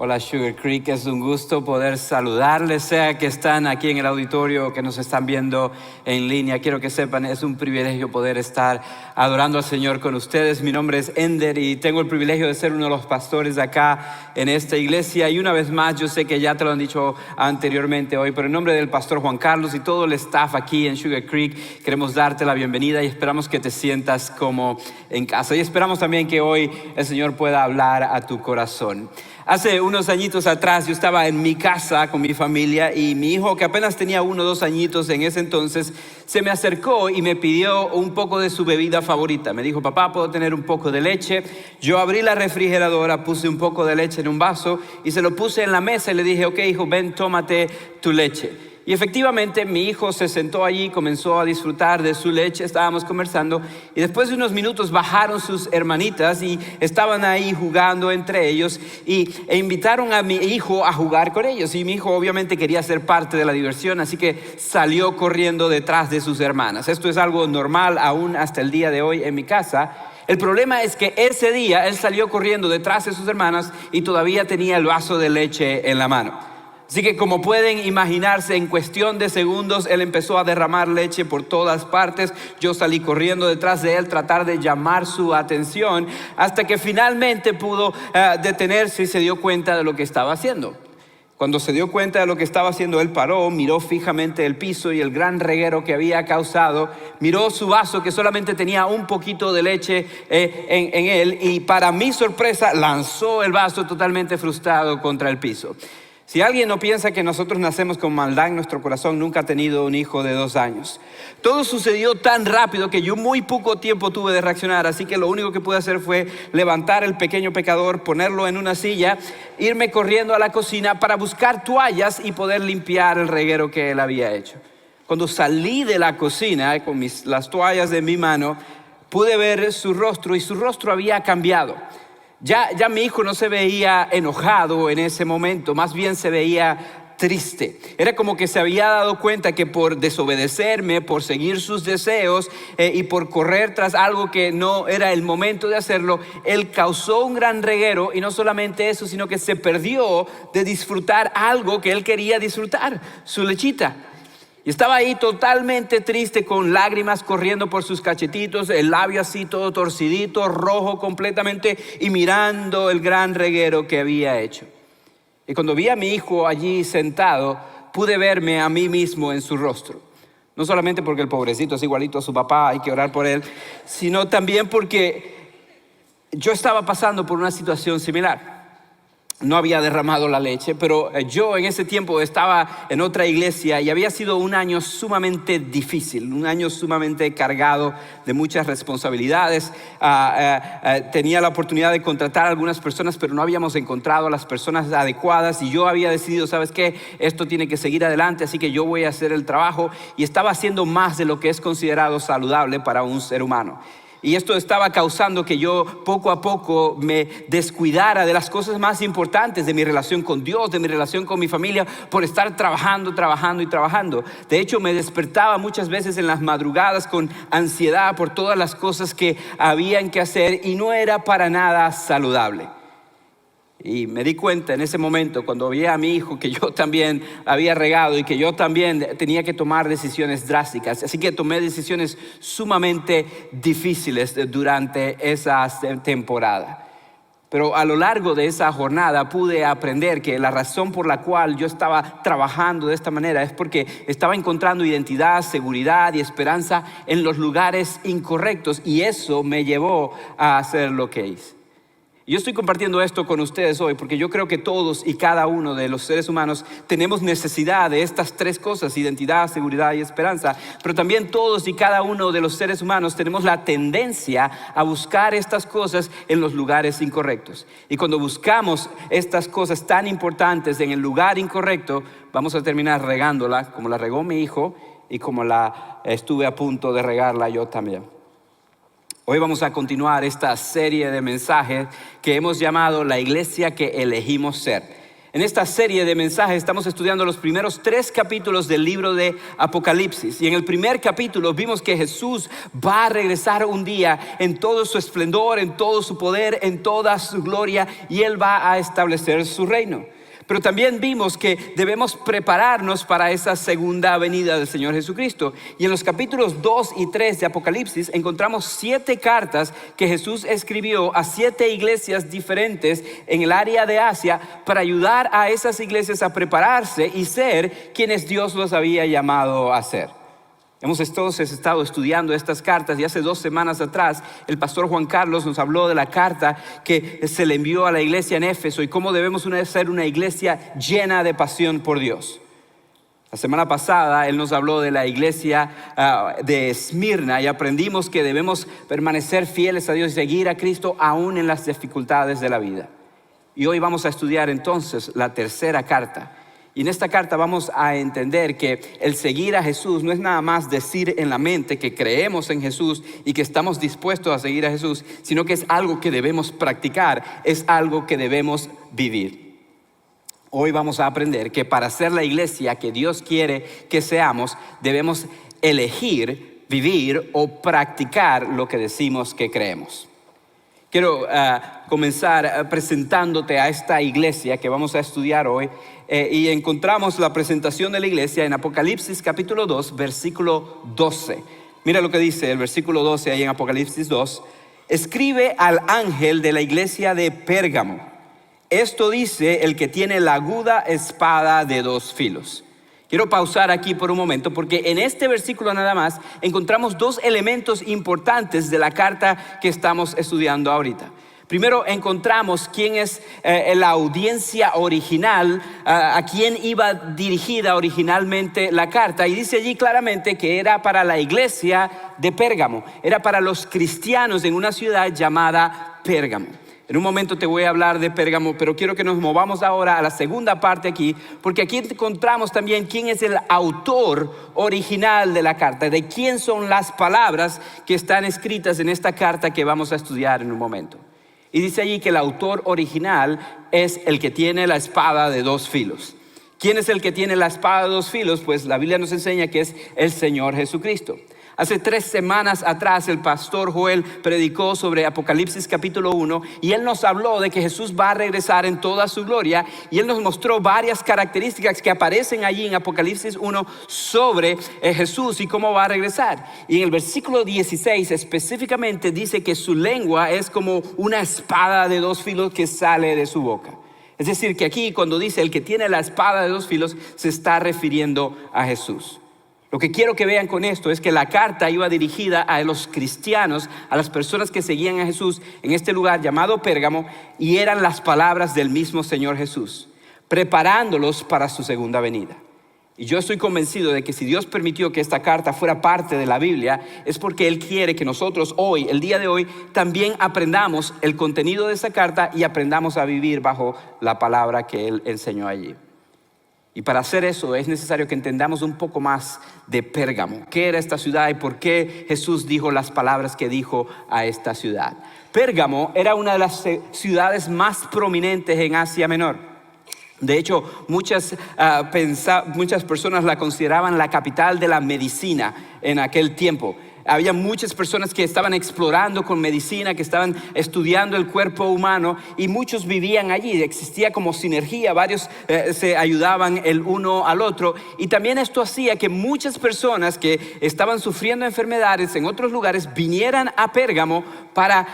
Hola Sugar Creek, es un gusto poder saludarles, sea que están aquí en el auditorio o que nos están viendo en línea. Quiero que sepan, es un privilegio poder estar adorando al Señor con ustedes. Mi nombre es Ender y tengo el privilegio de ser uno de los pastores de acá en esta iglesia. Y una vez más, yo sé que ya te lo han dicho anteriormente hoy, pero en nombre del pastor Juan Carlos y todo el staff aquí en Sugar Creek, queremos darte la bienvenida y esperamos que te sientas como en casa. Y esperamos también que hoy el Señor pueda hablar a tu corazón. Hace unos añitos atrás yo estaba en mi casa con mi familia y mi hijo, que apenas tenía 1 o 2 añitos en ese entonces, se me acercó y me pidió un poco de su bebida favorita. Me dijo: papá, ¿puedo tener un poco de leche? Yo abrí la refrigeradora, puse un poco de leche en un vaso y se lo puse en la mesa y le dije: ok, hijo, ven, tómate tu leche. Y efectivamente mi hijo se sentó allí, comenzó a disfrutar de su leche, estábamos conversando y después de unos minutos bajaron sus hermanitas y estaban ahí jugando entre ellos e invitaron a mi hijo a jugar con ellos. Y mi hijo obviamente quería ser parte de la diversión, así que salió corriendo detrás de sus hermanas. Esto es algo normal aún hasta el día de hoy en mi casa. El problema es que ese día él salió corriendo detrás de sus hermanas y todavía tenía el vaso de leche en la mano. Así que, como pueden imaginarse, en cuestión de segundos él empezó a derramar leche por todas partes. Yo salí corriendo detrás de él, tratar de llamar su atención, hasta que finalmente pudo detenerse y se dio cuenta de lo que estaba haciendo. Cuando se dio cuenta de lo que estaba haciendo, él paró, miró fijamente el piso y el gran reguero que había causado, miró su vaso que solamente tenía un poquito de leche en él, y para mi sorpresa lanzó el vaso totalmente frustrado contra el piso. Si alguien no piensa que nosotros nacemos con maldad en nuestro corazón, nunca ha tenido un hijo de 2 años. Todo sucedió tan rápido que yo muy poco tiempo tuve de reaccionar, así que lo único que pude hacer fue levantar el pequeño pecador, ponerlo en una silla, irme corriendo a la cocina para buscar toallas y poder limpiar el reguero que él había hecho. Cuando salí de la cocina con las toallas en mi mano, pude ver su rostro y su rostro había cambiado. Ya mi hijo no se veía enojado en ese momento, más bien se veía triste. Era como que se había dado cuenta que por desobedecerme, por seguir sus deseos y por correr tras algo que no era el momento de hacerlo, él causó un gran reguero. Y no solamente eso, sino que se perdió de disfrutar algo que él quería disfrutar, su lechita. Y estaba ahí totalmente triste, con lágrimas corriendo por sus cachetitos, el labio así todo torcidito, rojo completamente, y mirando el gran reguero que había hecho. Y cuando vi a mi hijo allí sentado, pude verme a mí mismo en su rostro. No solamente porque el pobrecito es igualito a su papá, hay que orar por él, sino también porque yo estaba pasando por una situación similar. No había derramado la leche, pero yo en ese tiempo estaba en otra iglesia y había sido un año sumamente difícil, un año sumamente cargado de muchas responsabilidades. Tenía la oportunidad de contratar a algunas personas, pero no habíamos encontrado a las personas adecuadas, y yo había decidido: ¿sabes qué? Esto tiene que seguir adelante, así que yo voy a hacer el trabajo. Y estaba haciendo más de lo que es considerado saludable para un ser humano. Y esto estaba causando que yo poco a poco me descuidara de las cosas más importantes, de mi relación con Dios, de mi relación con mi familia, por estar trabajando. De hecho, me despertaba muchas veces en las madrugadas con ansiedad por todas las cosas que habían que hacer, y no era para nada saludable. Y me di cuenta en ese momento, cuando vi a mi hijo, que yo también había regado y que yo también tenía que tomar decisiones drásticas. Así que tomé decisiones sumamente difíciles durante esa temporada. Pero a lo largo de esa jornada pude aprender que la razón por la cual yo estaba trabajando de esta manera es porque estaba encontrando identidad, seguridad y esperanza en los lugares incorrectos, y eso me llevó a hacer lo que hice. Yo estoy compartiendo esto con ustedes hoy porque yo creo que todos y cada uno de los seres humanos tenemos necesidad de estas 3 cosas: identidad, seguridad y esperanza. Pero también todos y cada uno de los seres humanos tenemos la tendencia a buscar estas cosas en los lugares incorrectos. Y cuando buscamos estas cosas tan importantes en el lugar incorrecto, vamos a terminar regándola como la regó mi hijo y como la estuve a punto de regarla yo también. Hoy vamos a continuar esta serie de mensajes que hemos llamado La Iglesia que Elegimos Ser. En esta serie de mensajes estamos estudiando los primeros 3 capítulos del libro de Apocalipsis. Y en el primer capítulo vimos que Jesús va a regresar un día en todo su esplendor, en todo su poder, en toda su gloria, y Él va a establecer su reino. Pero también vimos que debemos prepararnos para esa segunda venida del Señor Jesucristo. Y en los capítulos 2 y 3 de Apocalipsis encontramos 7 cartas que Jesús escribió a 7 iglesias diferentes en el área de Asia para ayudar a esas iglesias a prepararse y ser quienes Dios los había llamado a ser. Hemos entonces estado estudiando estas cartas y hace 2 semanas atrás el pastor Juan Carlos nos habló de la carta que se le envió a la iglesia en Éfeso y cómo debemos ser una iglesia llena de pasión por Dios. La semana pasada él nos habló de la iglesia de Esmirna y aprendimos que debemos permanecer fieles a Dios y seguir a Cristo aún en las dificultades de la vida. Y hoy vamos a estudiar entonces la tercera carta. Y en esta carta vamos a entender que el seguir a Jesús no es nada más decir en la mente que creemos en Jesús y que estamos dispuestos a seguir a Jesús, sino que es algo que debemos practicar, es algo que debemos vivir. Hoy vamos a aprender que para ser la iglesia que Dios quiere que seamos, debemos elegir, vivir o practicar lo que decimos que creemos. Quiero comenzar presentándote a esta iglesia que vamos a estudiar hoy y encontramos la presentación de la iglesia en Apocalipsis capítulo 2, versículo 12. Mira lo que dice el versículo 12 ahí en Apocalipsis 2. Escribe al ángel de la iglesia de Pérgamo. Esto dice el que tiene la aguda espada de 2 filos. Quiero pausar aquí por un momento porque en este versículo nada más encontramos 2 elementos importantes de la carta que estamos estudiando ahorita. Primero encontramos quién es la audiencia original, a quién iba dirigida originalmente la carta. Y dice allí claramente que era para la iglesia de Pérgamo, era para los cristianos en una ciudad llamada Pérgamo. En un momento te voy a hablar de Pérgamo, pero quiero que nos movamos ahora a la segunda parte aquí, porque aquí encontramos también quién es el autor original de la carta, de quién son las palabras que están escritas en esta carta que vamos a estudiar en un momento. Y dice allí que el autor original es el que tiene la espada de 2 filos. ¿Quién es el que tiene la espada de 2 filos? Pues la Biblia nos enseña que es el Señor Jesucristo. Hace 3 semanas atrás el pastor Joel predicó sobre Apocalipsis capítulo 1 y él nos habló de que Jesús va a regresar en toda su gloria y él nos mostró varias características que aparecen allí en Apocalipsis 1 sobre Jesús y cómo va a regresar. Y en el versículo 16 específicamente dice que su lengua es como una espada de 2 filos que sale de su boca. Es decir, que aquí cuando dice el que tiene la espada de 2 filos se está refiriendo a Jesús. Lo que quiero que vean con esto es que la carta iba dirigida a los cristianos, a las personas que seguían a Jesús en este lugar llamado Pérgamo, y eran las palabras del mismo Señor Jesús, preparándolos para su segunda venida. Y yo estoy convencido de que si Dios permitió que esta carta fuera parte de la Biblia, es porque Él quiere que nosotros hoy, el día de hoy, también aprendamos el contenido de esa carta y aprendamos a vivir bajo la palabra que Él enseñó allí. Y para hacer eso es necesario que entendamos un poco más de Pérgamo. ¿Qué era esta ciudad y por qué Jesús dijo las palabras que dijo a esta ciudad? Pérgamo era una de las ciudades más prominentes en Asia Menor. De hecho, muchas personas la consideraban la capital de la medicina en aquel tiempo. Había muchas personas que estaban explorando con medicina, que estaban estudiando el cuerpo humano y muchos vivían allí. Existía como sinergia, varios se ayudaban el uno al otro. Y también esto hacía que muchas personas que estaban sufriendo enfermedades en otros lugares vinieran a Pérgamo para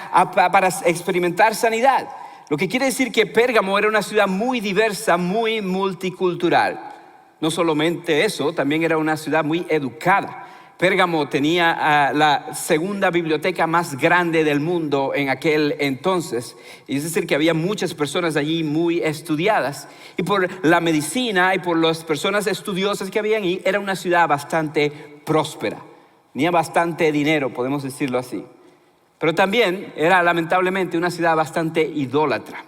experimentar sanidad. Lo que quiere decir que Pérgamo era una ciudad muy diversa, muy multicultural. No solamente eso, también era una ciudad muy educada. Pérgamo tenía la segunda biblioteca más grande del mundo en aquel entonces. Y es decir que había muchas personas allí muy estudiadas. Y por la medicina y por las personas estudiosas que habían ahí, era una ciudad bastante próspera. Tenía bastante dinero, podemos decirlo así. Pero también era lamentablemente una ciudad bastante idólatra.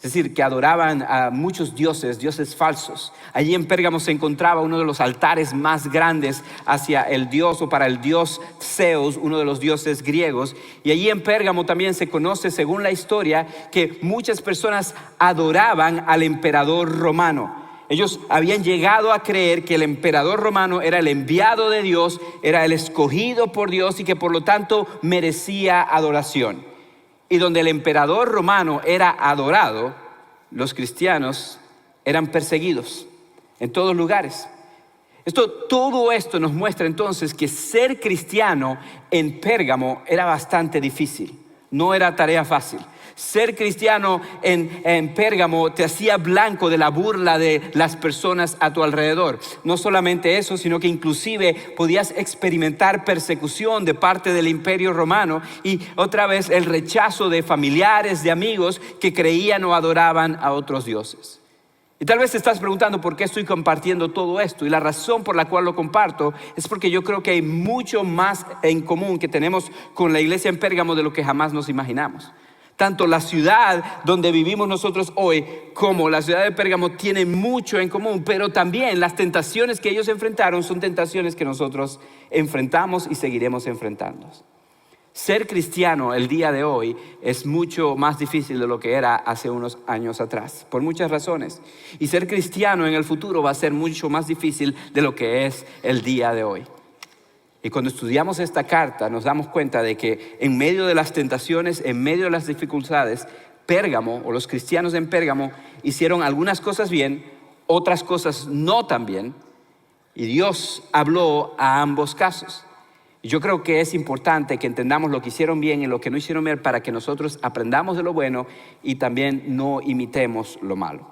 Es decir, que adoraban a muchos dioses, dioses falsos. Allí en Pérgamo se encontraba uno de los altares más grandes hacia el dios o para el dios Zeus, uno de los dioses griegos. Y allí en Pérgamo también se conoce, según la historia, que muchas personas adoraban al emperador romano. Ellos habían llegado a creer que el emperador romano era el enviado de Dios, era el escogido por Dios y que por lo tanto merecía adoración. Y donde el emperador romano era adorado, los cristianos eran perseguidos en todos lugares. Todo esto nos muestra entonces que ser cristiano en Pérgamo era bastante difícil, no era tarea fácil. Ser cristiano en Pérgamo te hacía blanco de la burla de las personas a tu alrededor. No solamente eso, sino que inclusive podías experimentar persecución de parte del Imperio Romano y otra vez el rechazo de familiares, de amigos que creían o adoraban a otros dioses. Y tal vez te estás preguntando por qué estoy compartiendo todo esto. Y la razón por la cual lo comparto es porque yo creo que hay mucho más en común que tenemos con la iglesia en Pérgamo de lo que jamás nos imaginamos. Tanto la ciudad donde vivimos nosotros hoy como la ciudad de Pérgamo tienen mucho en común, pero también las tentaciones que ellos enfrentaron son tentaciones que nosotros enfrentamos y seguiremos enfrentando. Ser cristiano el día de hoy es mucho más difícil de lo que era hace unos años atrás, por muchas razones. Y ser cristiano en el futuro va a ser mucho más difícil de lo que es el día de hoy. Y cuando estudiamos esta carta nos damos cuenta de que en medio de las tentaciones, en medio de las dificultades, Pérgamo o los cristianos en Pérgamo hicieron algunas cosas bien, otras cosas no tan bien. Y Dios habló a ambos casos. Y yo creo que es importante que entendamos lo que hicieron bien y lo que no hicieron bien para que nosotros aprendamos de lo bueno y también no imitemos lo malo.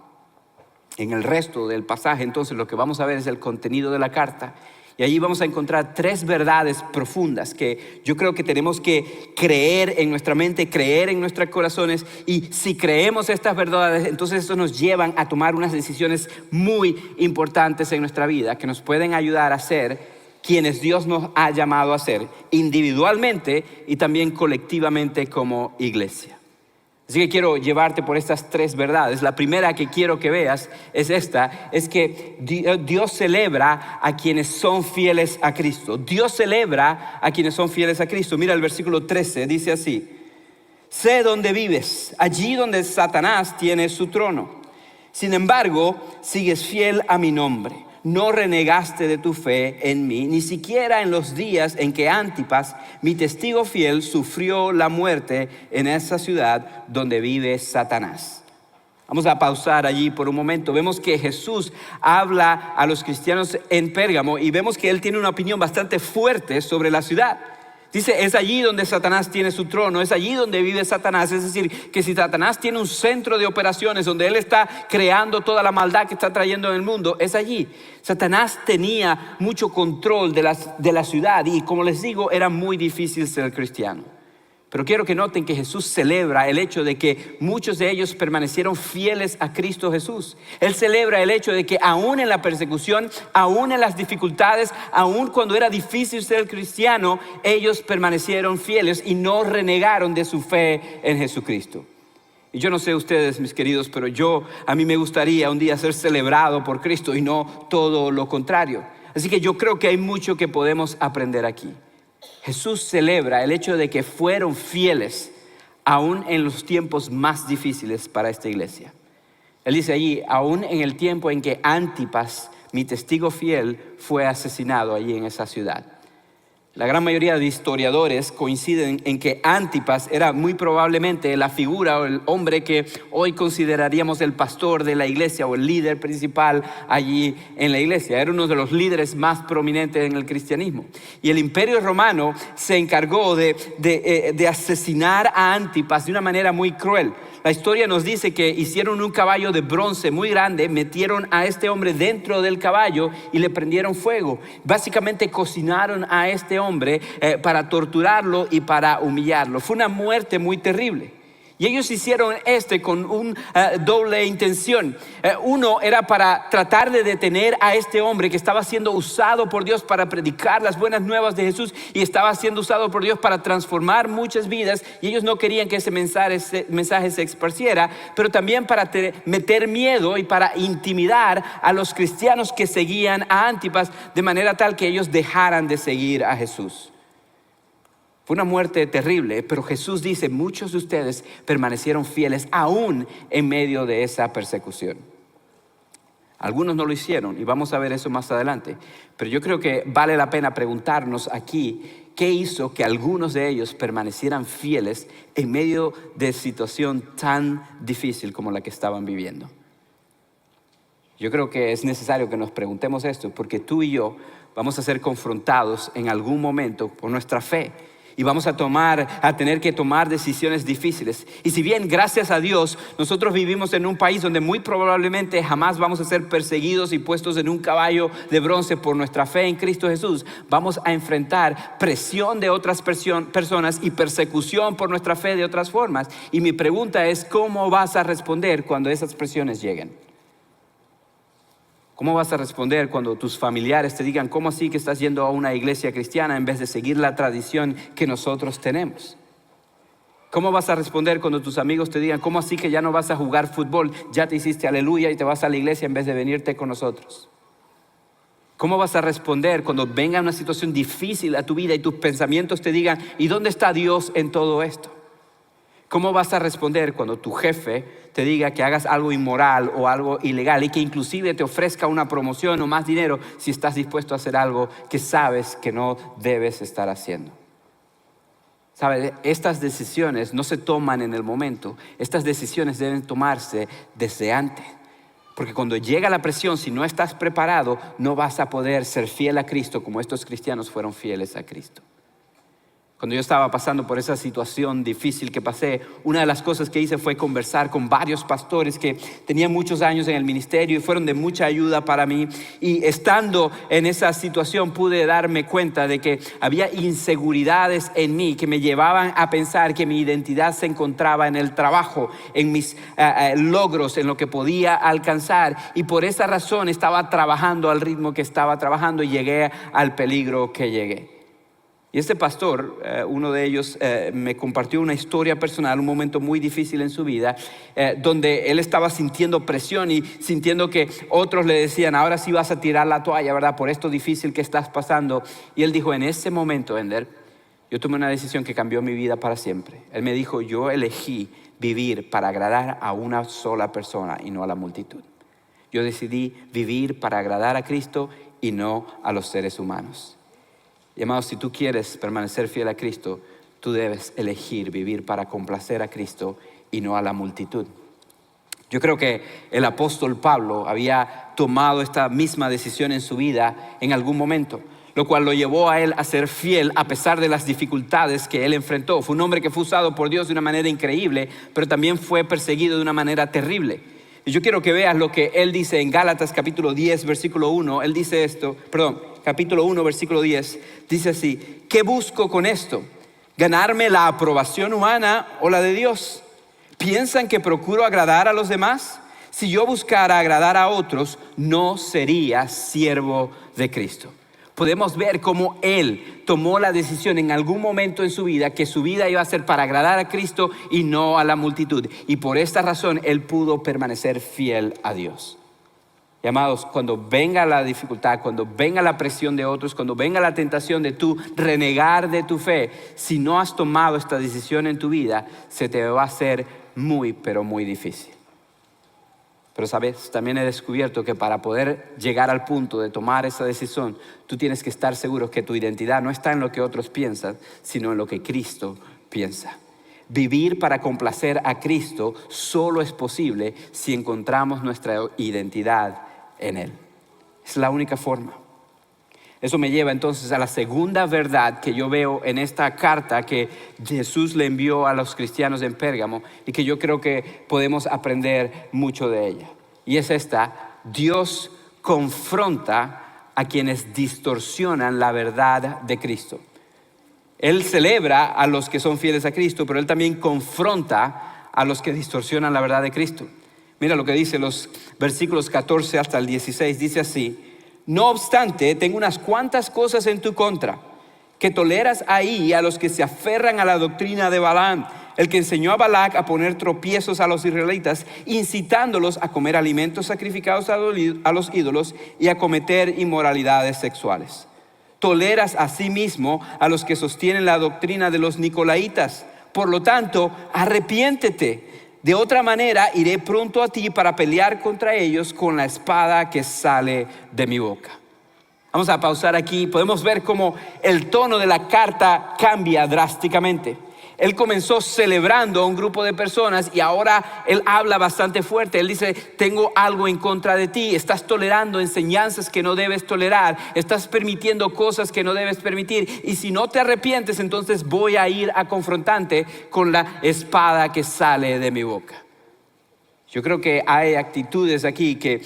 En el resto del pasaje entonces lo que vamos a ver es el contenido de la carta. Y allí vamos a encontrar 3 verdades profundas que yo creo que tenemos que creer en nuestra mente, creer en nuestros corazones. Y si creemos estas verdades, entonces esto nos llevan a tomar unas decisiones muy importantes en nuestra vida que nos pueden ayudar a ser quienes Dios nos ha llamado a ser individualmente y también colectivamente como iglesia. Así que quiero llevarte por estas 3 verdades. La primera que quiero que veas es esta, es que Dios celebra a quienes son fieles a Cristo. Dios celebra a quienes son fieles a Cristo. Mira el versículo 13, dice así: sé dónde vives, allí donde Satanás tiene su trono. Sin embargo, sigues fiel a mi nombre. No renegaste de tu fe en mí, ni siquiera en los días en que Antipas, mi testigo fiel, sufrió la muerte en esa ciudad donde vive Satanás. Vamos a pausar allí por un momento. Vemos que Jesús habla a los cristianos en Pérgamo y vemos que él tiene una opinión bastante fuerte sobre la ciudad. Dice, es allí donde Satanás tiene su trono, es allí donde vive Satanás. Es decir, que si Satanás tiene un centro de operaciones donde él está creando toda la maldad que está trayendo en el mundo, es allí. Satanás tenía mucho control de la ciudad y, como les digo, era muy difícil ser cristiano. Pero quiero que noten que Jesús celebra el hecho de que muchos de ellos permanecieron fieles a Cristo Jesús. Él celebra el hecho de que aún en la persecución, aún en las dificultades, aún cuando era difícil ser cristiano, ellos permanecieron fieles y no renegaron de su fe en Jesucristo. Y yo no sé ustedes, mis queridos, pero a mí me gustaría un día ser celebrado por Cristo y no todo lo contrario. Así que yo creo que hay mucho que podemos aprender aquí. Jesús celebra el hecho de que fueron fieles aún en los tiempos más difíciles para esta iglesia. Él dice allí, aún en el tiempo en que Antipas, mi testigo fiel, fue asesinado allí en esa ciudad. La gran mayoría de historiadores coinciden en que Antipas era muy probablemente la figura o el hombre que hoy consideraríamos el pastor de la iglesia o el líder principal allí en la iglesia. Era uno de los líderes más prominentes en el cristianismo. Y el Imperio Romano se encargó de asesinar a Antipas de una manera muy cruel. La historia nos dice que hicieron un caballo de bronce muy grande, metieron a este hombre dentro del caballo y le prendieron fuego. Básicamente cocinaron a este hombre para torturarlo y para humillarlo. Fue una muerte muy terrible. Y ellos hicieron con una doble intención. Uno era para tratar de detener a este hombre que estaba siendo usado por Dios para predicar las buenas nuevas de Jesús y estaba siendo usado por Dios para transformar muchas vidas, y ellos no querían que ese mensaje se esparciera, pero también para meter miedo y para intimidar a los cristianos que seguían a Antipas, de manera tal que ellos dejaran de seguir a Jesús. Fue una muerte terrible, pero Jesús dice, muchos de ustedes permanecieron fieles aún en medio de esa persecución. Algunos no lo hicieron y vamos a ver eso más adelante, pero yo creo que vale la pena preguntarnos aquí, ¿qué hizo que algunos de ellos permanecieran fieles en medio de situación tan difícil como la que estaban viviendo? Yo creo que es necesario que nos preguntemos esto, porque tú y yo vamos a ser confrontados en algún momento por nuestra fe. Y vamos a tener que tomar decisiones difíciles. Y si bien, gracias a Dios, nosotros vivimos en un país donde muy probablemente jamás vamos a ser perseguidos y puestos en un caballo de bronce por nuestra fe en Cristo Jesús, vamos a enfrentar presión de otras personas y persecución por nuestra fe de otras formas. Y mi pregunta es, ¿cómo vas a responder cuando esas presiones lleguen? ¿Cómo vas a responder cuando tus familiares te digan, ¿cómo así que estás yendo a una iglesia cristiana en vez de seguir la tradición que nosotros tenemos? ¿Cómo vas a responder cuando tus amigos te digan, ¿cómo así que ya no vas a jugar fútbol? Ya te hiciste aleluya y te vas a la iglesia en vez de venirte con nosotros. ¿Cómo vas a responder cuando venga una situación difícil a tu vida y tus pensamientos te digan, ¿y dónde está Dios en todo esto? ¿Cómo vas a responder cuando tu jefe te diga que hagas algo inmoral o algo ilegal y que inclusive te ofrezca una promoción o más dinero si estás dispuesto a hacer algo que sabes que no debes estar haciendo? ¿Sabes? Estas decisiones no se toman en el momento. Estas decisiones deben tomarse desde antes. Porque cuando llega la presión, si no estás preparado, no vas a poder ser fiel a Cristo como estos cristianos fueron fieles a Cristo. Cuando yo estaba pasando por esa situación difícil que pasé, una de las cosas que hice fue conversar con varios pastores que tenían muchos años en el ministerio y fueron de mucha ayuda para mí. Y estando en esa situación pude darme cuenta de que había inseguridades en mí que me llevaban a pensar que mi identidad se encontraba en el trabajo, en mis logros, en lo que podía alcanzar. Y por esa razón estaba trabajando al ritmo que estaba trabajando y llegué al peligro que llegué. Y este pastor, uno de ellos, me compartió una historia personal, un momento muy difícil en su vida, donde él estaba sintiendo presión y sintiendo que otros le decían, ahora sí vas a tirar la toalla, ¿verdad? Por esto difícil que estás pasando. Y él dijo, en ese momento, Ender, yo tomé una decisión que cambió mi vida para siempre. Él me dijo, yo elegí vivir para agradar a una sola persona y no a la multitud. Yo decidí vivir para agradar a Cristo y no a los seres humanos. Y amados, si tú quieres permanecer fiel a Cristo, tú debes elegir vivir para complacer a Cristo y no a la multitud. Yo creo que el apóstol Pablo había tomado esta misma decisión en su vida en algún momento, lo cual lo llevó a él a ser fiel a pesar de las dificultades que él enfrentó. Fue un hombre que fue usado por Dios de una manera increíble, pero también fue perseguido de una manera terrible. Y yo quiero que veas lo que él dice en Gálatas capítulo 10, versículo 1. Él dice esto, capítulo 1, versículo 10. Dice así, ¿qué busco con esto? ¿Ganarme la aprobación humana o la de Dios? ¿Piensan que procuro agradar a los demás? Si yo buscara agradar a otros, no sería siervo de Cristo. Podemos ver cómo él tomó la decisión en algún momento en su vida que su vida iba a ser para agradar a Cristo y no a la multitud. Y por esta razón él pudo permanecer fiel a Dios. Y amados, cuando venga la dificultad, cuando venga la presión de otros, cuando venga la tentación de tú renegar de tu fe, si no has tomado esta decisión en tu vida, se te va a hacer muy, pero muy difícil. Pero sabes, también he descubierto que para poder llegar al punto de tomar esa decisión, tú tienes que estar seguro que tu identidad no está en lo que otros piensan, sino en lo que Cristo piensa. Vivir para complacer a Cristo solo es posible si encontramos nuestra identidad en Él. Es la única forma. Eso me lleva entonces a la segunda verdad que yo veo en esta carta que Jesús le envió a los cristianos en Pérgamo y que yo creo que podemos aprender mucho de ella. Y es esta: Dios confronta a quienes distorsionan la verdad de Cristo. Él celebra a los que son fieles a Cristo, pero Él también confronta a los que distorsionan la verdad de Cristo. Mira lo que dice los versículos 14 hasta el 16, dice así: no obstante, tengo unas cuantas cosas en tu contra, que toleras ahí a los que se aferran a la doctrina de Balaam, el que enseñó a Balac a poner tropiezos a los israelitas, incitándolos a comer alimentos sacrificados a los ídolos y a cometer inmoralidades sexuales. Toleras asimismo a los que sostienen la doctrina de los nicolaitas. Por lo tanto, arrepiéntete. De otra manera, iré pronto a ti para pelear contra ellos con la espada que sale de mi boca. Vamos a pausar aquí. Podemos ver cómo el tono de la carta cambia drásticamente. Él comenzó celebrando a un grupo de personas y ahora él habla bastante fuerte. Él dice: tengo algo en contra de ti. Estás tolerando enseñanzas que no debes tolerar. Estás permitiendo cosas que no debes permitir. Y si no te arrepientes, entonces voy a ir a confrontarte con la espada que sale de mi boca. Yo creo que hay actitudes aquí que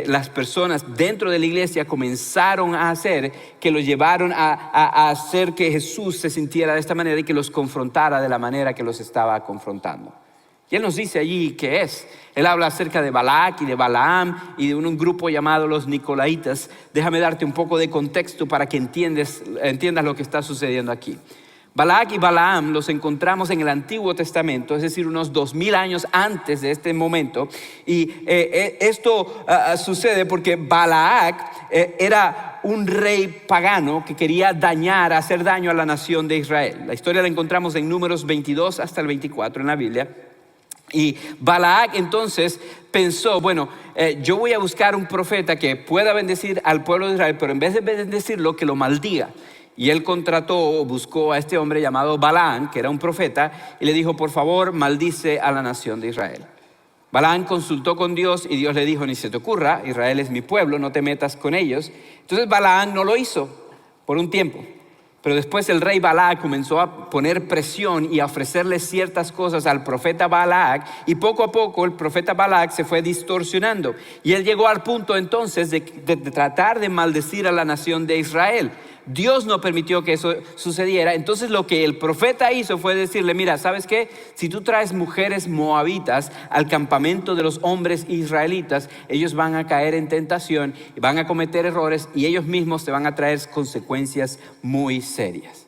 las personas dentro de la iglesia comenzaron a hacer, que los llevaron a hacer que Jesús se sintiera de esta manera y que los confrontara de la manera que los estaba confrontando. Y Él nos dice allí qué es. Él habla acerca de Balac y de Balaam y de un grupo llamado los nicolaitas. Déjame darte un poco de contexto para que entiendas lo que está sucediendo aquí. Balac y Balaam los encontramos en el Antiguo Testamento, es decir, unos 2000 años antes de este momento. Y esto sucede porque Balac era un rey pagano que quería hacer daño a la nación de Israel. La historia la encontramos en Números 22 hasta el 24 en la Biblia. Y Balac entonces pensó: bueno, yo voy a buscar un profeta que pueda bendecir al pueblo de Israel, pero en vez de bendecirlo, que lo maldiga. Y él buscó a este hombre llamado Balaam, que era un profeta, y le dijo: por favor, maldice a la nación de Israel. Balaam consultó con Dios y Dios le dijo: ni se te ocurra, Israel es mi pueblo, no te metas con ellos. Entonces Balaam no lo hizo por un tiempo. Pero después el rey Balac comenzó a poner presión y a ofrecerle ciertas cosas al profeta Balac, y poco a poco el profeta Balac se fue distorsionando. Y él llegó al punto entonces de tratar de maldecir a la nación de Israel. Dios no permitió que eso sucediera. Entonces lo que el profeta hizo fue decirle: mira, ¿sabes qué? Si tú traes mujeres moabitas al campamento de los hombres israelitas, ellos van a caer en tentación, van a cometer errores y ellos mismos te van a traer consecuencias muy serias.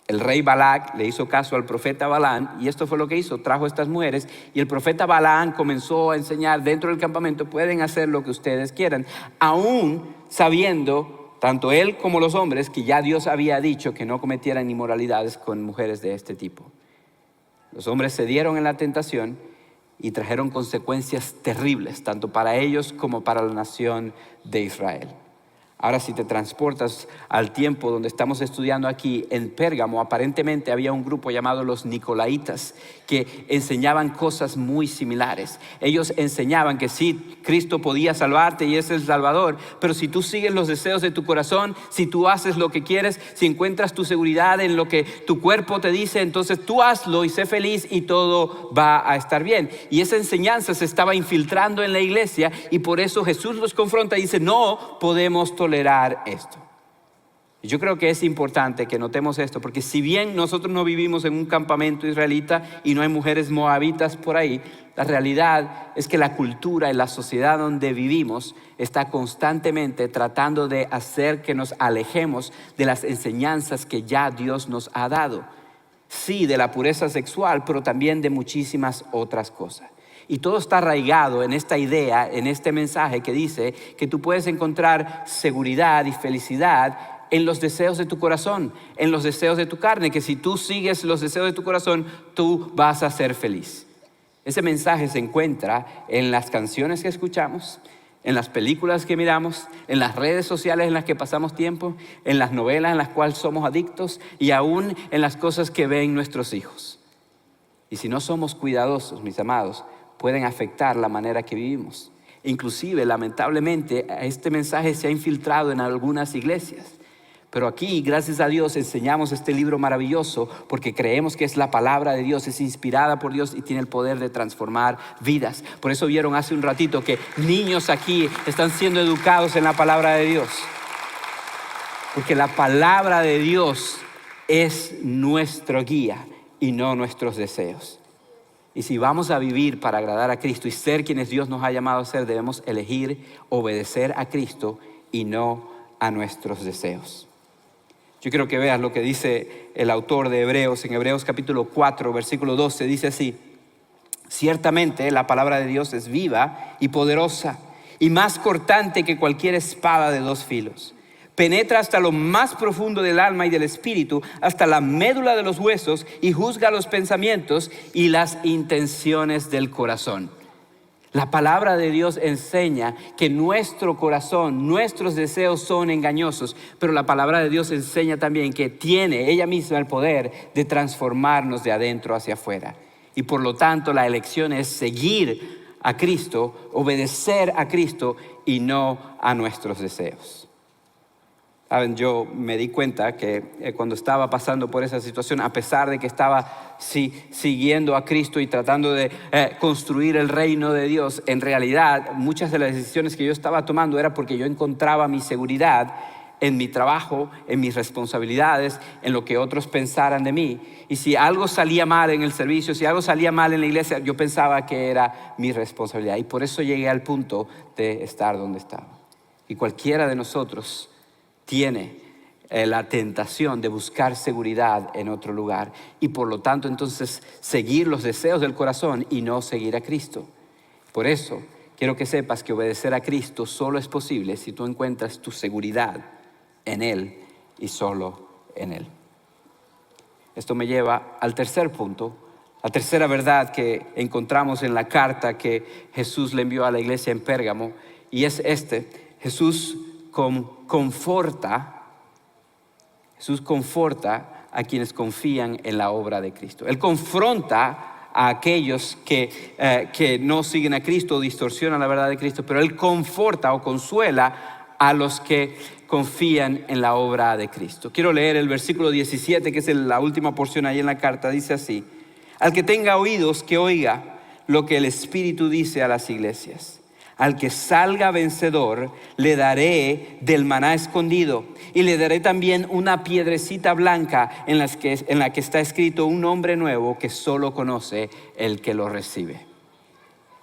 El rey Balac le hizo caso al profeta Balaam, y esto fue lo que hizo: trajo estas mujeres, y el profeta Balaam comenzó a enseñar dentro del campamento: pueden hacer lo que ustedes quieran, aún sabiendo, tanto él como los hombres, que ya Dios había dicho que no cometieran inmoralidades con mujeres de este tipo. Los hombres cedieron en la tentación y trajeron consecuencias terribles, tanto para ellos como para la nación de Israel. Ahora, si te transportas al tiempo donde estamos estudiando aquí, en Pérgamo, aparentemente había un grupo llamado los nicolaitas que enseñaban cosas muy similares. Ellos enseñaban que sí, Cristo podía salvarte y es el Salvador, pero si tú sigues los deseos de tu corazón, si tú haces lo que quieres, si encuentras tu seguridad en lo que tu cuerpo te dice, entonces tú hazlo y sé feliz y todo va a estar bien. Y esa enseñanza se estaba infiltrando en la iglesia, y por eso Jesús los confronta y dice: no podemos tolerar esto. Yo creo que es importante que notemos esto, porque si bien nosotros no vivimos en un campamento israelita y no hay mujeres moabitas por ahí, la realidad es que la cultura y la sociedad donde vivimos está constantemente tratando de hacer que nos alejemos de las enseñanzas que ya Dios nos ha dado. Sí, de la pureza sexual, pero también de muchísimas otras cosas. Y todo está arraigado en esta idea, en este mensaje que dice que tú puedes encontrar seguridad y felicidad en los deseos de tu corazón, en los deseos de tu carne, que si tú sigues los deseos de tu corazón, tú vas a ser feliz. Ese mensaje se encuentra en las canciones que escuchamos, en las películas que miramos, en las redes sociales en las que pasamos tiempo, en las novelas en las cuales somos adictos, y aún en las cosas que ven nuestros hijos. Y si no somos cuidadosos, mis amados, pueden afectar la manera que vivimos. Inclusive, lamentablemente, este mensaje se ha infiltrado en algunas iglesias. Pero aquí, gracias a Dios, enseñamos este libro maravilloso porque creemos que es la palabra de Dios, es inspirada por Dios y tiene el poder de transformar vidas. Por eso vieron hace un ratito que niños aquí están siendo educados en la palabra de Dios. Porque la palabra de Dios es nuestro guía y no nuestros deseos. Y si vamos a vivir para agradar a Cristo y ser quienes Dios nos ha llamado a ser, debemos elegir obedecer a Cristo y no a nuestros deseos. Yo quiero que veas lo que dice el autor de Hebreos, en Hebreos capítulo 4, versículo 12, dice así: ciertamente la palabra de Dios es viva y poderosa y más cortante que cualquier espada de dos filos. Penetra hasta lo más profundo del alma y del espíritu, hasta la médula de los huesos, y juzga los pensamientos y las intenciones del corazón. La palabra de Dios enseña que nuestro corazón, nuestros deseos son engañosos, pero la palabra de Dios enseña también que tiene ella misma el poder de transformarnos de adentro hacia afuera. Y por lo tanto la elección es seguir a Cristo, obedecer a Cristo y no a nuestros deseos. Saben, yo me di cuenta que cuando estaba pasando por esa situación, a pesar de que estaba siguiendo a Cristo y tratando de construir el reino de Dios, en realidad muchas de las decisiones que yo estaba tomando era porque yo encontraba mi seguridad en mi trabajo, en mis responsabilidades, en lo que otros pensaran de mí. Y si algo salía mal en el servicio, si algo salía mal en la iglesia, yo pensaba que era mi responsabilidad. Y por eso llegué al punto de estar donde estaba. Y cualquiera de nosotros tiene la tentación de buscar seguridad en otro lugar y por lo tanto entonces seguir los deseos del corazón y no seguir a Cristo. Por eso quiero que sepas que obedecer a Cristo solo es posible si tú encuentras tu seguridad en Él y solo en Él. Esto me lleva al tercer punto, la tercera verdad que encontramos en la carta que Jesús le envió a la iglesia en Pérgamo, y es Jesús conforta a quienes confían en la obra de Cristo. Él confronta a aquellos que no siguen a Cristo o distorsionan la verdad de Cristo, pero Él conforta o consuela a los que confían en la obra de Cristo. Quiero leer el versículo 17, que es la última porción ahí en la carta. Dice así: al que tenga oídos, que oiga lo que el Espíritu dice a las iglesias. Al que salga vencedor, le daré del maná escondido y le daré también una piedrecita blanca en la que está escrito un nombre nuevo que solo conoce el que lo recibe.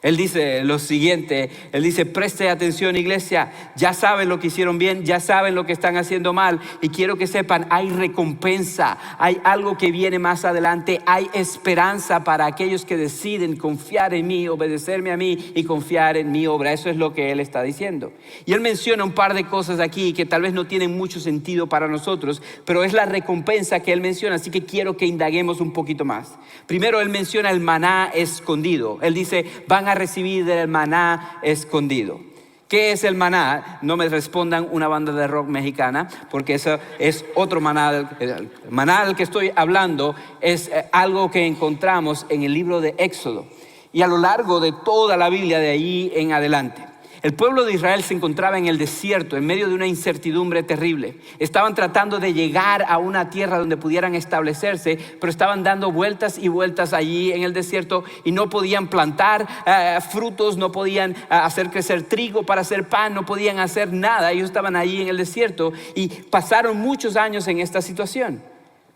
Él dice lo siguiente, él dice: preste atención, iglesia, ya saben lo que hicieron bien, ya saben lo que están haciendo mal, y quiero que sepan, hay recompensa, hay algo que viene más adelante, hay esperanza para aquellos que deciden confiar en mí, obedecerme a mí y confiar en mi obra. Eso es lo que él está diciendo. Y él menciona un par de cosas aquí que tal vez no tienen mucho sentido para nosotros, pero es la recompensa que él menciona, así que quiero que indaguemos un poquito más. Primero él menciona el maná escondido. Él dice: van a recibir del maná escondido. ¿Qué es el maná? No me respondan una banda de rock mexicana, porque eso es otro maná. El maná del que estoy hablando es algo que encontramos en el libro de Éxodo y a lo largo de toda la Biblia de ahí en adelante. El pueblo de Israel se encontraba en el desierto, en medio de una incertidumbre terrible. Estaban tratando de llegar a una tierra donde pudieran establecerse, pero estaban dando vueltas y vueltas allí en el desierto y no podían plantar frutos, no podían hacer crecer trigo para hacer pan, no podían hacer nada. Ellos estaban allí en el desierto y pasaron muchos años en esta situación.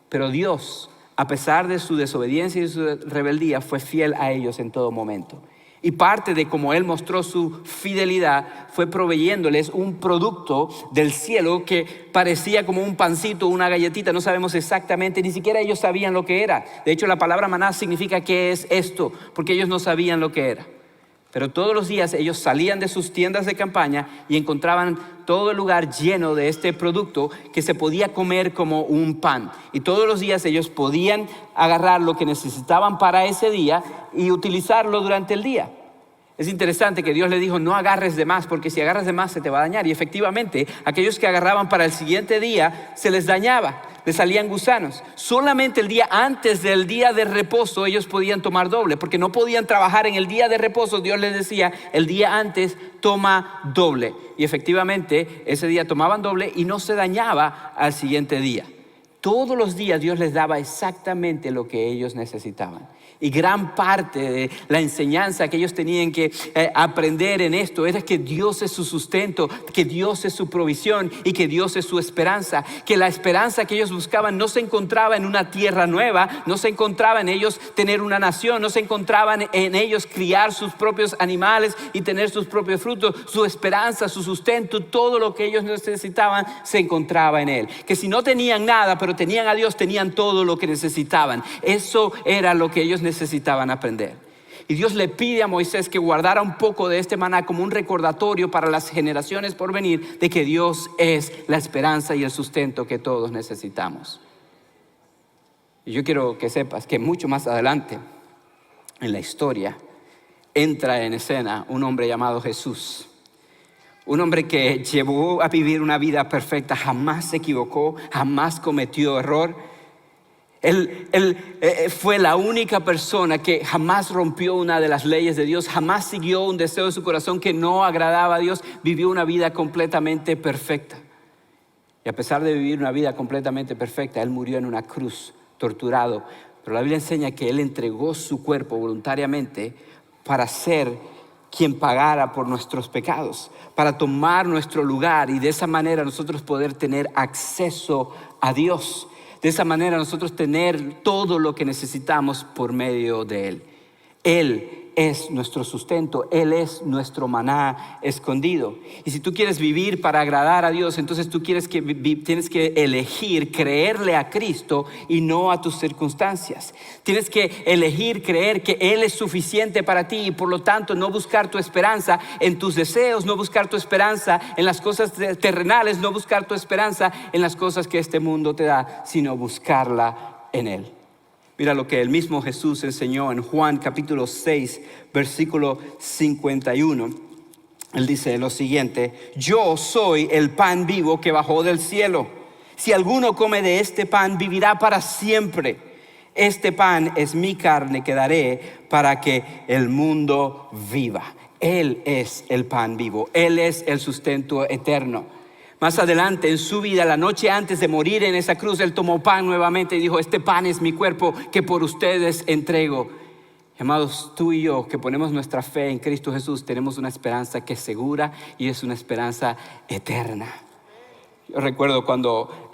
Pero Dios, a pesar de su desobediencia y su rebeldía, fue fiel a ellos en todo momento. Y parte de cómo Él mostró su fidelidad fue proveyéndoles un producto del cielo que parecía como un pancito, una galletita. No sabemos exactamente, ni siquiera ellos sabían lo que era. De hecho, la palabra maná significa ¿qué es esto? Porque ellos no sabían lo que era. Pero todos los días ellos salían de sus tiendas de campaña y encontraban todo el lugar lleno de este producto que se podía comer como un pan. Y todos los días ellos podían agarrar lo que necesitaban para ese día y utilizarlo durante el día. Es interesante que Dios le dijo: no agarres de más, porque si agarras de más se te va a dañar. Y efectivamente, aquellos que agarraban para el siguiente día se les dañaba, les salían gusanos. Solamente el día antes del día de reposo ellos podían tomar doble, porque no podían trabajar en el día de reposo. Dios les decía: el día antes toma doble. Y efectivamente ese día tomaban doble y no se dañaba al siguiente día. Todos los días Dios les daba exactamente lo que ellos necesitaban. Y gran parte de la enseñanza que ellos tenían que aprender en esto era que Dios es su sustento, que Dios es su provisión y que Dios es su esperanza. Que la esperanza que ellos buscaban no se encontraba en una tierra nueva, no se encontraba en ellos tener una nación, no se encontraban en ellos criar sus propios animales y tener sus propios frutos. Su esperanza, su sustento, todo lo que ellos necesitaban se encontraba en Él. Que si no tenían nada, pero tenían a Dios, tenían todo lo que necesitaban. Eso era lo que ellos necesitaban aprender. Y Dios le pide a Moisés que guardara un poco de este maná como un recordatorio para las generaciones por venir de que Dios es la esperanza y el sustento que todos necesitamos. Y yo quiero que sepas que mucho más adelante en la historia entra en escena un hombre llamado Jesús. Un hombre que llevó a vivir una vida perfecta, jamás se equivocó, jamás cometió error. Él fue la única persona que jamás rompió una de las leyes de Dios, jamás siguió un deseo de su corazón que no agradaba a Dios, vivió una vida completamente perfecta. Y a pesar de vivir una vida completamente perfecta, Él murió en una cruz, torturado. Pero la Biblia enseña que Él entregó su cuerpo voluntariamente para ser quien pagara por nuestros pecados, para tomar nuestro lugar y de esa manera nosotros poder tener acceso a Dios. De esa manera nosotros tener todo lo que necesitamos por medio de Él. Él es nuestro sustento, Él es nuestro maná escondido. Y si tú quieres vivir para agradar a Dios, entonces tú tienes que elegir creerle a Cristo y no a tus circunstancias. Tienes que elegir creer que Él es suficiente para ti y por lo tanto no buscar tu esperanza en tus deseos, no buscar tu esperanza en las cosas terrenales, no buscar tu esperanza en las cosas que este mundo te da, sino buscarla en Él. Mira lo que el mismo Jesús enseñó en Juan capítulo 6, versículo 51. Él dice lo siguiente: yo soy el pan vivo que bajó del cielo. Si alguno come de este pan, vivirá para siempre. Este pan es mi carne que daré para que el mundo viva. Él es el pan vivo. Él es el sustento eterno. Más adelante en su vida, la noche antes de morir en esa cruz, Él tomó pan nuevamente y dijo: este pan es mi cuerpo que por ustedes entrego. Amados, tú y yo que ponemos nuestra fe en Cristo Jesús, tenemos una esperanza que es segura y es una esperanza eterna. Yo recuerdo cuando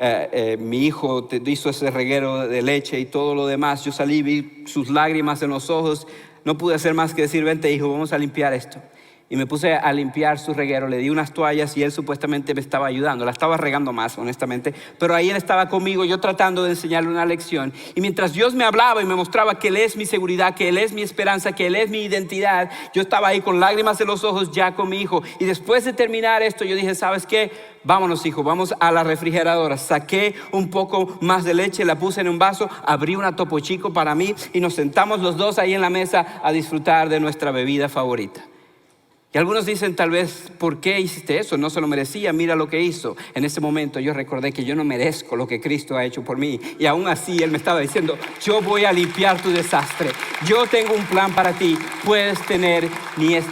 mi hijo hizo ese reguero de leche y todo lo demás, yo salí, vi sus lágrimas en los ojos, no pude hacer más que decir: vente hijo, vamos a limpiar esto. Y me puse a limpiar su reguero, le di unas toallas y él supuestamente me estaba ayudando. La estaba regando más, honestamente, pero ahí él estaba conmigo, yo tratando de enseñarle una lección. Y mientras Dios me hablaba y me mostraba que Él es mi seguridad, que Él es mi esperanza, que Él es mi identidad, yo estaba ahí con lágrimas en los ojos ya con mi hijo. Y después de terminar esto, yo dije: ¿sabes qué? Vámonos hijo, vamos a la refrigeradora. Saqué un poco más de leche, la puse en un vaso, abrí una Topo Chico para mí y nos sentamos los dos ahí en la mesa a disfrutar de nuestra bebida favorita. Y algunos dicen tal vez: ¿por qué hiciste eso? No se lo merecía, mira lo que hizo. En ese momento yo recordé que yo no merezco lo que Cristo ha hecho por mí. Y aún así Él me estaba diciendo: yo voy a limpiar tu desastre. Yo tengo un plan para ti. Puedes tener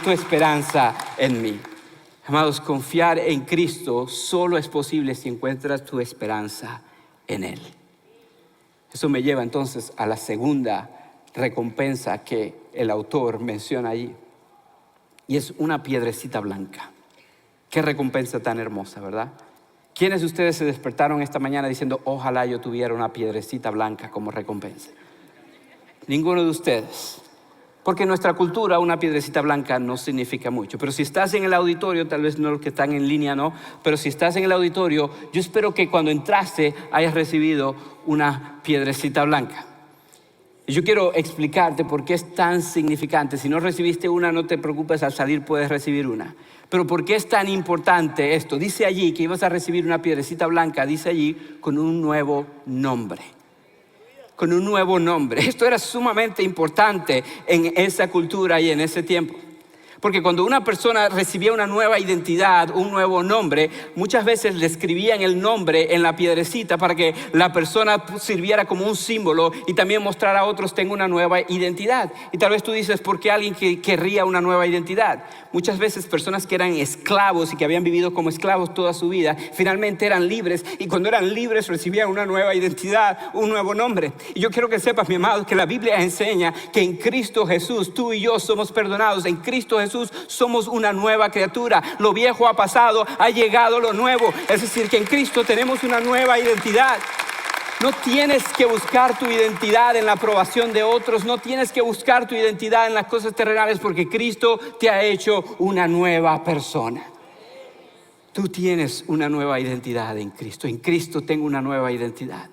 tu esperanza en mí. Amados, confiar en Cristo solo es posible si encuentras tu esperanza en Él. Eso me lleva entonces a la segunda recompensa que el autor menciona allí. Y es una piedrecita blanca. Qué recompensa tan hermosa, ¿verdad? ¿Quiénes de ustedes se despertaron esta mañana diciendo: ojalá yo tuviera una piedrecita blanca como recompensa? Ninguno de ustedes. Porque en nuestra cultura una piedrecita blanca no significa mucho. Pero si estás en el auditorio, tal vez no los que están en línea, no. Pero si estás en el auditorio, yo espero que cuando entraste hayas recibido una piedrecita blanca. Y yo quiero explicarte por qué es tan significante. Si no recibiste una, no te preocupes, al salir puedes recibir una. Pero ¿por qué es tan importante esto? Dice allí que ibas a recibir una piedrecita blanca, dice allí, con un nuevo nombre. Con un nuevo nombre. Esto era sumamente importante en esa cultura y en ese tiempo. Porque cuando una persona recibía una nueva identidad, un nuevo nombre, muchas veces le escribían el nombre en la piedrecita para que la persona sirviera como un símbolo y también mostrar a otros: tengo una nueva identidad. Y tal vez tú dices, ¿por qué alguien querría una nueva identidad? Muchas veces personas que eran esclavos y que habían vivido como esclavos toda su vida, finalmente eran libres, y cuando eran libres recibían una nueva identidad, un nuevo nombre. Y yo quiero que sepas, mi amado, que la Biblia enseña que en Cristo Jesús tú y yo somos perdonados. En Cristo Jesús somos una nueva criatura. Lo viejo ha pasado, ha llegado lo nuevo. Es decir, que en Cristo tenemos una nueva identidad. No tienes que buscar tu identidad en la aprobación de otros. No tienes que buscar tu identidad en las cosas terrenales, porque Cristo te ha hecho una nueva persona. Tú tienes una nueva identidad en Cristo. En Cristo tengo una nueva identidad.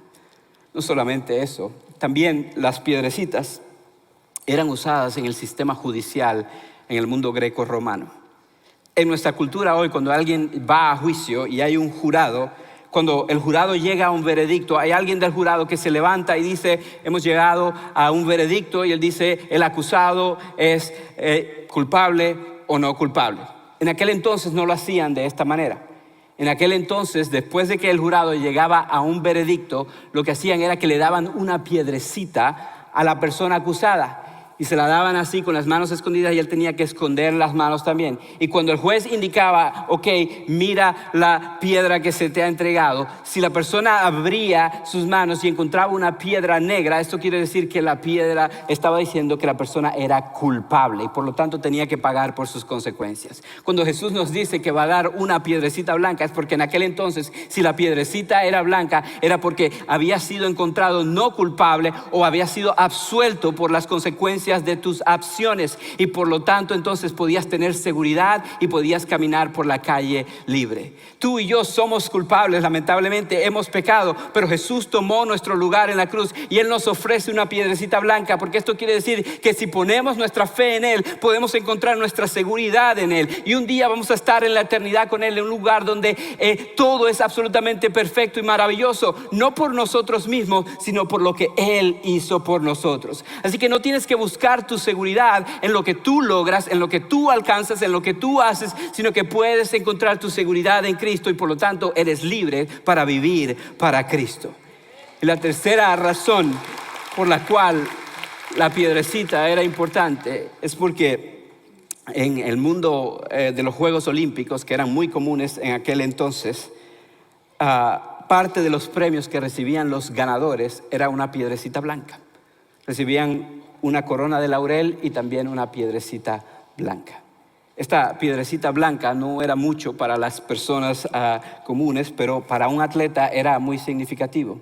No solamente eso, también las piedrecitas eran usadas en el sistema judicial en el mundo greco-romano. En nuestra cultura hoy, cuando alguien va a juicio y hay un jurado, cuando el jurado llega a un veredicto, hay alguien del jurado que se levanta y dice: hemos llegado a un veredicto, y él dice: el acusado es culpable o no culpable. En aquel entonces no lo hacían de esta manera. En aquel entonces, después de que el jurado llegaba a un veredicto, lo que hacían era que le daban una piedrecita a la persona acusada. Y se la daban así, con las manos escondidas, y él tenía que esconder las manos también. Y cuando el juez indicaba: ok, mira la piedra que se te ha entregado, si la persona abría sus manos y encontraba una piedra negra, esto quiere decir que la piedra estaba diciendo que la persona era culpable y por lo tanto tenía que pagar por sus consecuencias. Cuando Jesús nos dice que va a dar una piedrecita blanca, es porque en aquel entonces, si la piedrecita era blanca, era porque había sido encontrado no culpable o había sido absuelto por las consecuencias de tus acciones, y por lo tanto entonces podías tener seguridad y podías caminar por la calle libre. Tú y yo somos culpables, lamentablemente hemos pecado, pero Jesús tomó nuestro lugar en la cruz y Él nos ofrece una piedrecita blanca, porque esto quiere decir que si ponemos nuestra fe en Él, podemos encontrar nuestra seguridad en Él, y un día vamos a estar en la eternidad con Él, en un lugar donde todo es absolutamente perfecto y maravilloso, no por nosotros mismos, sino por lo que Él hizo por nosotros. Así que no tienes que buscar tu seguridad en lo que tú logras, en lo que tú alcanzas, en lo que tú haces, sino que puedes encontrar tu seguridad en Cristo, y por lo tanto eres libre para vivir para Cristo. Y la tercera razón por la cual la piedrecita era importante es porque en el mundo de los Juegos Olímpicos, que eran muy comunes en aquel entonces, parte de los premios que recibían los ganadores era una piedrecita blanca. Recibían una corona de laurel y también una piedrecita blanca. Esta piedrecita blanca no era mucho para las personas comunes, pero para un atleta era muy significativo.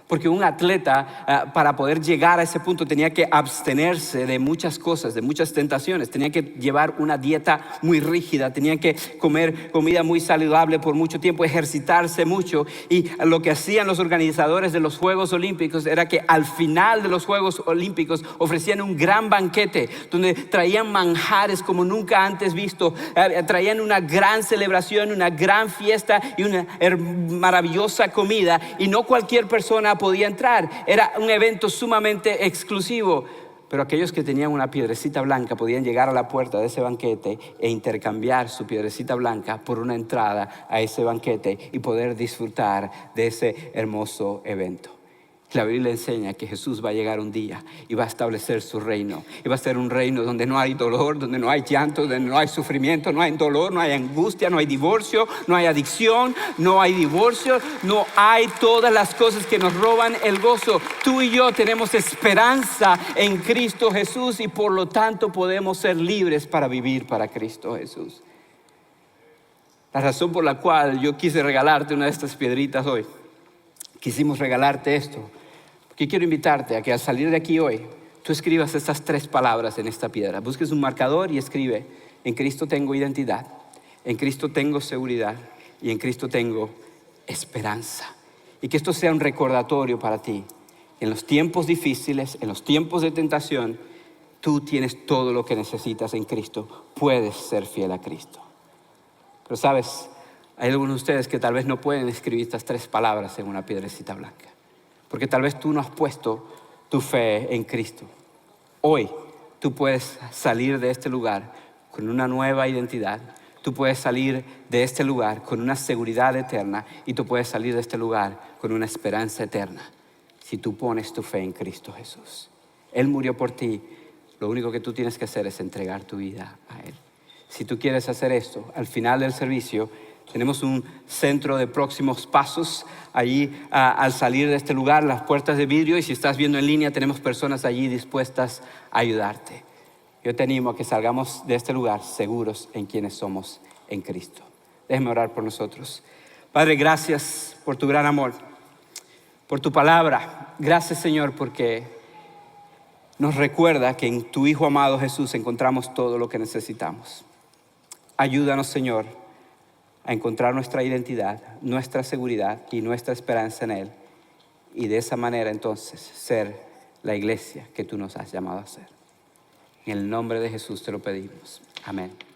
Porque un atleta, para poder llegar a ese punto, tenía que abstenerse de muchas cosas, de muchas tentaciones. Tenía que llevar una dieta muy rígida, tenía que comer comida muy saludable por mucho tiempo, ejercitarse mucho. Y lo que hacían los organizadores de los Juegos Olímpicos era que al final de los Juegos Olímpicos ofrecían un gran banquete donde traían manjares como nunca antes visto. Traían una gran celebración, una gran fiesta y una maravillosa comida. Y no cualquier persona podía entrar. Era un evento sumamente exclusivo, pero aquellos que tenían una piedrecita blanca podían llegar a la puerta de ese banquete e intercambiar su piedrecita blanca por una entrada a ese banquete y poder disfrutar de ese hermoso evento. La Biblia enseña que Jesús va a llegar un día y va a establecer su reino. Y va a ser un reino donde no hay dolor, donde no hay llanto, donde no hay sufrimiento, no hay dolor, no hay angustia, no hay divorcio, no hay adicción, no hay divorcio, no hay todas las cosas que nos roban el gozo. Tú y yo tenemos esperanza en Cristo Jesús, y por lo tanto podemos ser libres para vivir para Cristo Jesús. La razón por la cual yo quise regalarte una de estas piedritas hoy, quisimos regalarte esto, porque quiero invitarte a que al salir de aquí hoy, tú escribas estas 3 palabras en esta piedra. Busques un marcador y escribe: en Cristo tengo identidad, en Cristo tengo seguridad y en Cristo tengo esperanza. Y que esto sea un recordatorio para ti. En los tiempos difíciles, en los tiempos de tentación, tú tienes todo lo que necesitas en Cristo. Puedes ser fiel a Cristo. Pero sabes, hay algunos de ustedes que tal vez no pueden escribir estas 3 palabras en una piedrecita blanca, porque tal vez tú no has puesto tu fe en Cristo. Hoy tú puedes salir de este lugar con una nueva identidad. Tú puedes salir de este lugar con una seguridad eterna y tú puedes salir de este lugar con una esperanza eterna si tú pones tu fe en Cristo Jesús. Él murió por ti. Lo único que tú tienes que hacer es entregar tu vida a Él. Si tú quieres hacer esto, al final del servicio tenemos un centro de próximos pasos allí al salir de este lugar, las puertas de vidrio, y si estás viendo en línea tenemos personas allí dispuestas a ayudarte. Yo te animo a que salgamos de este lugar seguros en quienes somos en Cristo. Déjeme orar por nosotros. Padre, gracias por tu gran amor, por tu palabra. Gracias, Señor, porque nos recuerda que en tu Hijo amado Jesús encontramos todo lo que necesitamos. Ayúdanos, Señor, a encontrar nuestra identidad, nuestra seguridad y nuestra esperanza en Él. Y de esa manera entonces ser la iglesia que tú nos has llamado a ser. En el nombre de Jesús te lo pedimos. Amén.